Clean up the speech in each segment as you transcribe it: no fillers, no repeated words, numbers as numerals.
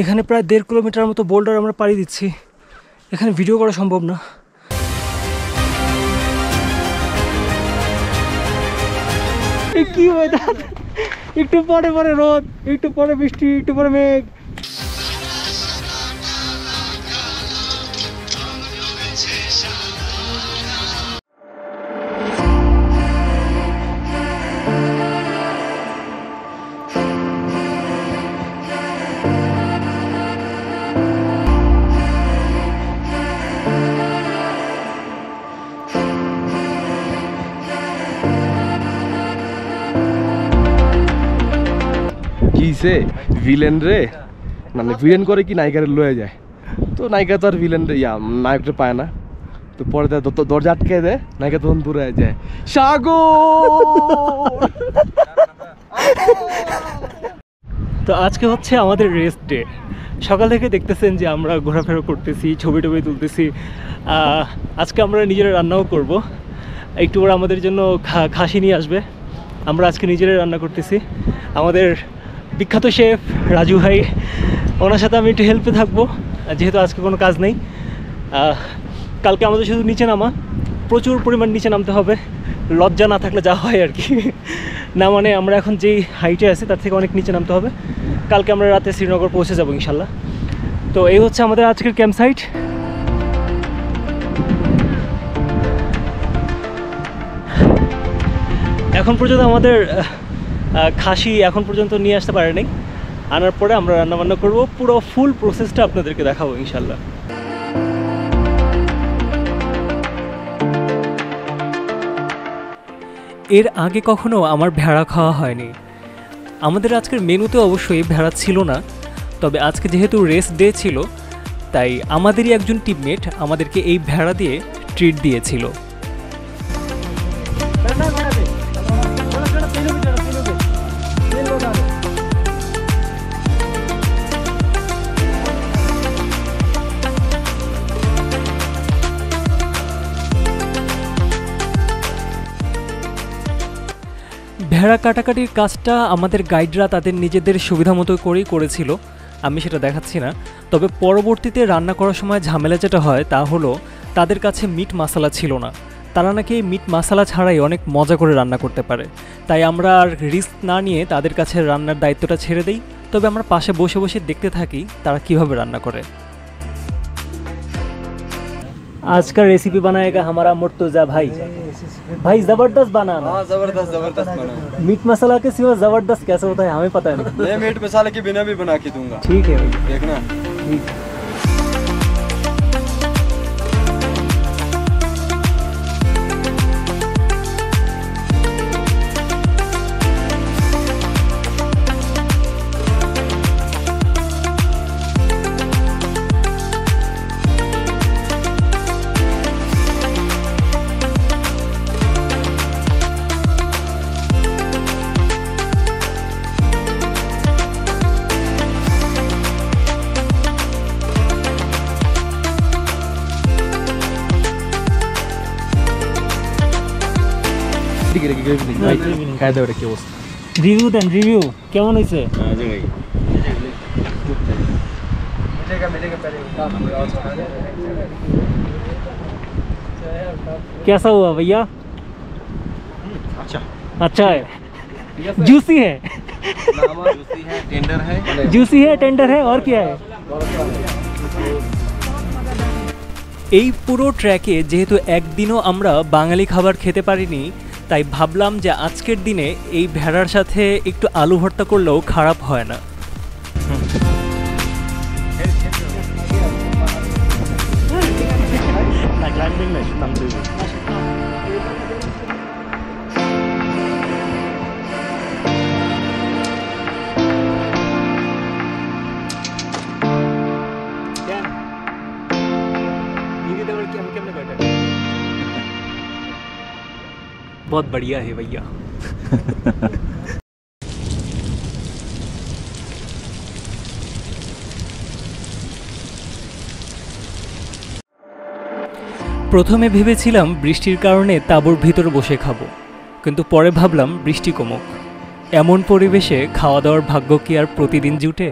এখানে প্রায় 1.5 কিলোমিটার মতো বোল্ডার আমরা পাড়ি দিচ্ছি। এখানে ভিডিও করা সম্ভব না। কি ওয়েদার, একটু পরে পরে রোদ, একটু পরে বৃষ্টি, একটু পরে মেঘ। কিসে ভিলেন রে, মানে ভিলেন করে কি নায়িকারে লয়ে যায়, তো নায়িকা তো আর ভিলেন রে নায়কটা পায় না, তো পরে দরজা আটকে দেয়, নায়িকা তখন দূরে যায়। সাগর তো আজকে হচ্ছে আমাদের রেস্ট ডে। সকাল থেকে দেখতেছেন যে আমরা ঘোরাফেরা করতেছি, ছবি টবি তুলতেছি। আজকে আমরা নিজেরা রান্নাও করব। একটু ওরা আমাদের জন্য খাসি নিয়ে আসবে। আমরা আজকে নিজেরাই রান্না করতেছি। আমাদের বিখ্যাত শেফ রাজু ভাই, ওনার সাথে আমি একটু হেল্পে থাকবো, যেহেতু আজকে কোনো কাজ নেই। কালকে আমাদের শুধু নিচে নামা, প্রচুর পরিমাণ নিচে নামতে হবে, লজ্জা না থাকলে যা হয় আর কি। না মানে আমরা এখন যেই হাইটে আছি তার থেকে অনেক নিচে নামতে হবে। কালকে আমরা রাতে শ্রীনগর পৌঁছে যাবো ইনশাল্লাহ। তো এই হচ্ছে আমাদের আজকের ক্যাম্প সাইট। এখন পর্যন্ত আমাদের খাসি এখন পর্যন্ত নিয়ে আসতে পারে নাই। আনার পরে আমরা রান্নাবান্না করব, পুরো ফুল প্রসেসটা আপনাদেরকে দেখাবো ইনশাল্লাহ। এর আগে কখনো আমার ভেড়া খাওয়া হয়নি। আমাদের আজকের মেনুতে অবশ্যই ভেড়া ছিল না, তবে আজকে যেহেতু রেস্ট ডে ছিল তাই আমাদেরই একজন টিমমেট আমাদেরকে এই ভেড়া দিয়ে ট্রিট দিয়েছিল। ভেড়া কাটাকাটির কাজটা আমাদের গাইডরা তাদের নিজেদের সুবিধা মতো করেই করেছিল, আমি সেটা দেখাচ্ছি না। তবে পরবর্তীতে রান্না করার সময় ঝামেলা যেটা হয় তা হলো তাদের কাছে মিট মশলা ছিল না। তারা নাকি মিট মশলা ছাড়াই অনেক মজা করে রান্না করতে পারে, তাই আমরা আর রিস্ক না নিয়ে তাদের কাছে রান্নার দায়িত্বটা ছেড়ে দিই। তবে আমরা পাশে বসে বসে দেখতে থাকি তারা কিভাবে রান্না করে। आज का रेसिपी बनाएगा हमारा मुर्तुजा भाई। भाई जबरदस्त बनाना। हाँ जबरदस्त बना। मीट मसाला के सिवा जबरदस्त कैसे होता है हमें पता नहीं। मैं मीट मसाले के बिना भी बना के दूंगा। ठीक है भाई, देखना। ठीक। রিভিউ দেন, রিভিউ কেমন হয়েছে? कैसा हुआ भैया? अच्छा है, जूसी है, जूसी है, टेंडर है, और क्या है? এই পুরো ট্র্যাকে যেহেতু একদিনও আমরা বাঙালি খাবার খেতে পারিনি, তাই ভাবলাম যে আজকের দিনে এই ভেড়ার সাথে একটু আলু ভর্তা করলেও খারাপ হয় না। बहुत बढ़िया है भैया। প্রথমে ভেবেছিলাম বৃষ্টির কারণে তাঁবুর ভিতর বসে খাবো, কিন্তু পরে ভাবলাম বৃষ্টি কমুক, এমন পরিবেশে খাওয়া দাওয়ার ভাগ্য কি আর প্রতিদিন জুটে?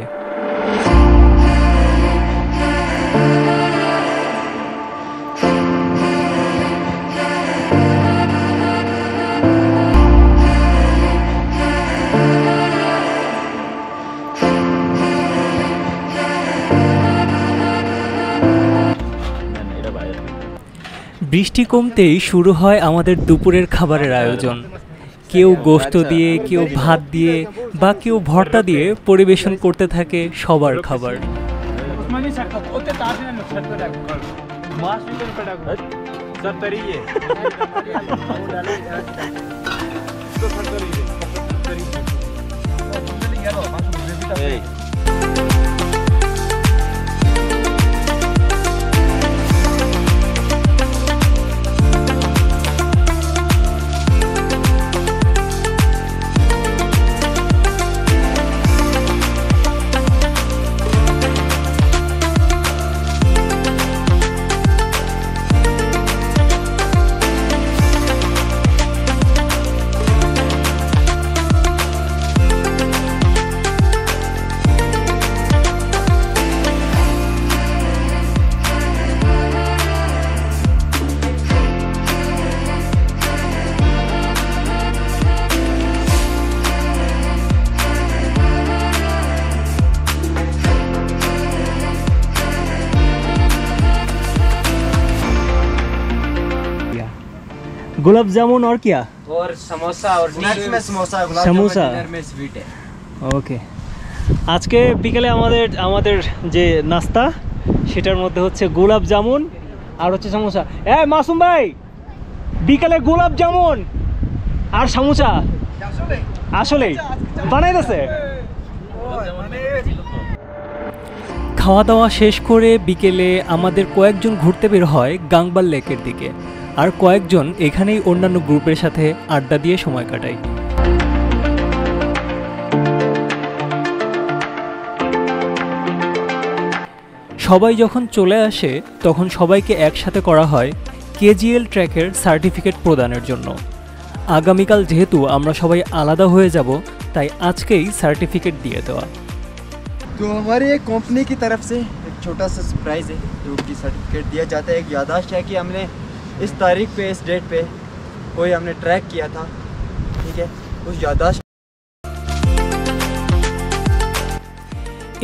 বৃষ্টি কমতেই শুরু হয় আমাদের দুপুরের খাবারের আয়োজন। কেউ গোশত দিয়ে, কেউ ভাত দিয়ে বা কেউ ভর্তা দিয়ে পরিবেশন করতে থাকে সবার খাবার। गुलाब जामुन और क्या? और समोसा और स्नैक्स में समोसा, गुलाब समोसा। जामुन, डिनर में स्वीट है। ওকে, আজকে বিকেলে আমাদের যে নাস্তা সেটার মধ্যে হচ্ছে গোলাপ জামুন আর হচ্ছে সমোসা। মাসুম ভাই, বিকেলে গোলাপ জামুন আর সমোসা আসলেই বানাইতেছে। খাওয়া দাওয়া শেষ করে বিকেলে আমাদের কয়েকজন ঘুরতে বের হয় গাংবাল লেকের দিকে, আর কয়েকজন এখানেই অন্যান্য গ্রুপের সাথে আড্ডা দিয়ে সময় কাটায়। সবাই যখন চলে আসে তখন সবাইকে একসাথে করা হয় কেজিএল ট্র্যাকের সার্টিফিকেট প্রদানের জন্য। আগামীকাল যেহেতু আমরা সবাই আলাদা হয়ে যাব, তাই আজকেই সার্টিফিকেট দিয়ে দেওয়া। तो हमारी एक कंपनी की तरफ से एक छोटा सा सरप्राइज़ है जो कि सर्टिफिकेट दिया जाता है। एक याददाश्त है कि हमने इस तारीख पे, इस डेट पे कोई हमने ट्रैक किया था, ठीक है, उस याददाश्त।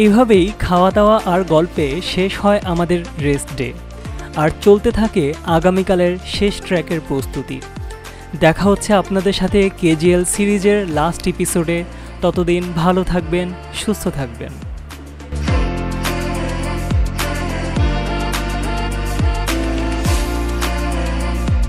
এভাবেই খাওয়া দাওয়া আর গল্পে শেষ হয় আমাদের রেস্ট ডে, আর চলতে থাকে আগামীকালের শেষ ট্র্যাকের প্রস্তুতি। দেখা হচ্ছে আপনাদের সাথে কেজিএল সিরিজের লাস্ট এপিসোডে। ততদিন ভালো থাকবেন, সুস্থ থাকবেন।